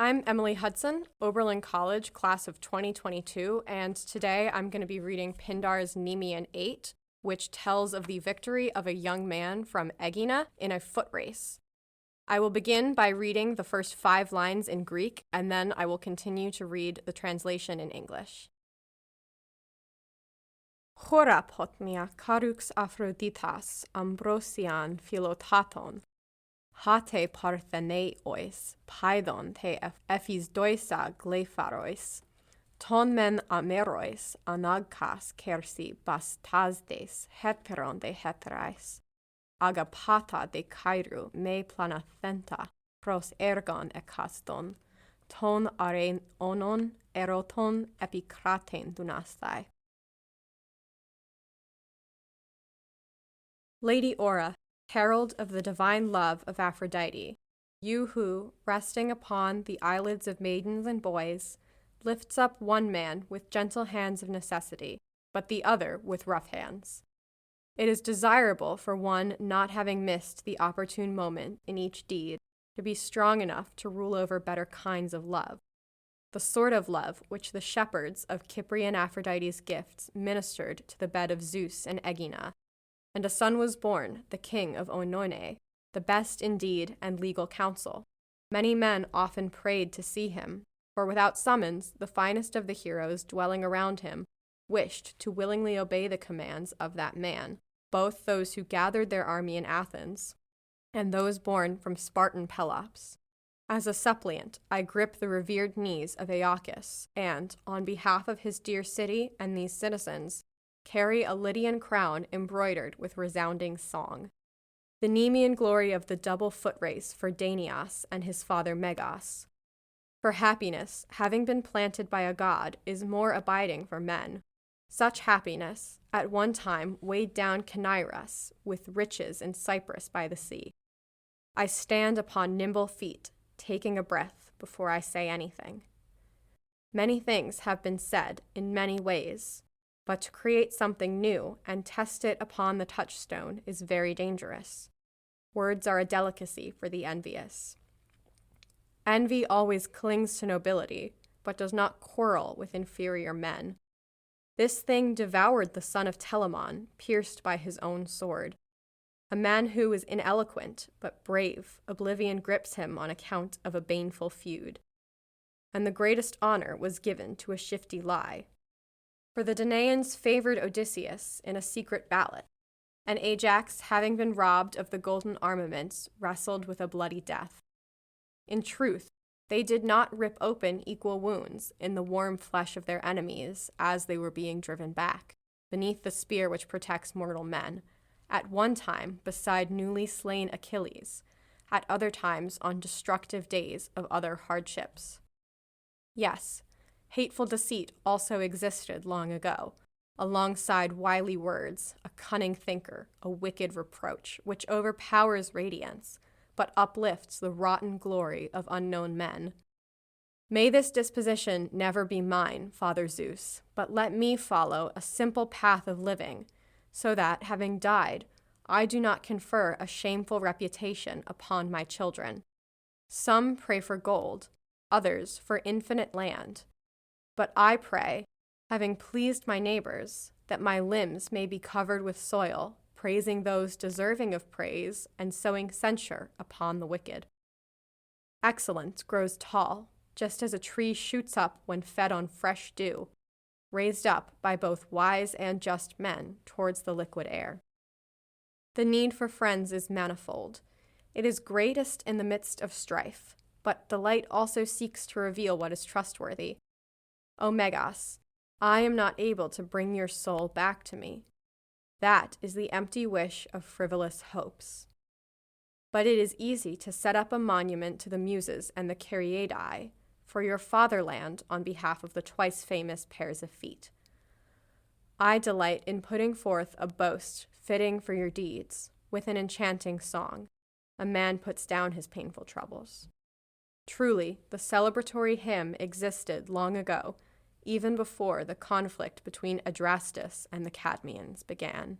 I'm Emily Hudson, Oberlin College, class of 2022, and today I'm going to be reading Pindar's Nemean 8, which tells of the victory of a young man from Aegina in a foot race. I will begin by reading the first 5 lines in Greek, and then I will continue to read the translation in English. Chora potmia karux Aphroditas ambrosian philotaton, hate partheneois, paidon te ephis glepharois, ton men amerois, anagkas kersi bastasdes, heteron de heterais, agapata de kairu me planathenta, pros ergon ekaston, ton aren onon eroton epikraten dunastai. Lady Aura, herald of the divine love of Aphrodite, you who, resting upon the eyelids of maidens and boys, lifts up one man with gentle hands of necessity, but the other with rough hands. It is desirable for one not having missed the opportune moment in each deed to be strong enough to rule over better kinds of love, the sort of love which the shepherds of Cyprian Aphrodite's gifts ministered to the bed of Zeus and Aegina. And a son was born, the king of Oenone, the best indeed and legal counsel. Many men often prayed to see him, for without summons, the finest of the heroes dwelling around him wished to willingly obey the commands of that man, both those who gathered their army in Athens and those born from Spartan Pelops. As a suppliant, I grip the revered knees of Aeacus, and, on behalf of his dear city and these citizens, carry a Lydian crown embroidered with resounding song. The Nemean glory of the double foot race for Danaus and his father Megas. For happiness, having been planted by a god, is more abiding for men. Such happiness, at one time weighed down Cneius with riches in Cyprus by the sea. I stand upon nimble feet, taking a breath before I say anything. Many things have been said in many ways, but to create something new and test it upon the touchstone is very dangerous. Words are a delicacy for the envious. Envy always clings to nobility, but does not quarrel with inferior men. This thing devoured the son of Telamon, pierced by his own sword. A man who is ineloquent, but brave, oblivion grips him on account of a baneful feud. And the greatest honor was given to a shifty lie. For the Danaans favored Odysseus in a secret ballot, and Ajax, having been robbed of the golden armaments, wrestled with a bloody death. In truth, they did not rip open equal wounds in the warm flesh of their enemies as they were being driven back, beneath the spear which protects mortal men, at one time beside newly slain Achilles, at other times on destructive days of other hardships. Yes, hateful deceit also existed long ago, alongside wily words, a cunning thinker, a wicked reproach, which overpowers radiance, but uplifts the rotten glory of unknown men. May this disposition never be mine, Father Zeus, but let me follow a simple path of living, so that, having died, I do not confer a shameful reputation upon my children. Some pray for gold, others for infinite land. But I pray, having pleased my neighbors, that my limbs may be covered with soil, praising those deserving of praise and sowing censure upon the wicked. Excellence grows tall, just as a tree shoots up when fed on fresh dew, raised up by both wise and just men towards the liquid air. The need for friends is manifold. It is greatest in the midst of strife, but delight also seeks to reveal what is trustworthy. O Megas, I am not able to bring your soul back to me. That is the empty wish of frivolous hopes. But it is easy to set up a monument to the Muses and the Cariadai for your fatherland on behalf of the twice-famous pairs of feet. I delight in putting forth a boast fitting for your deeds, with an enchanting song. A man puts down his painful troubles. Truly, the celebratory hymn existed long ago, even before the conflict between Adrastus and the Cadmeans began.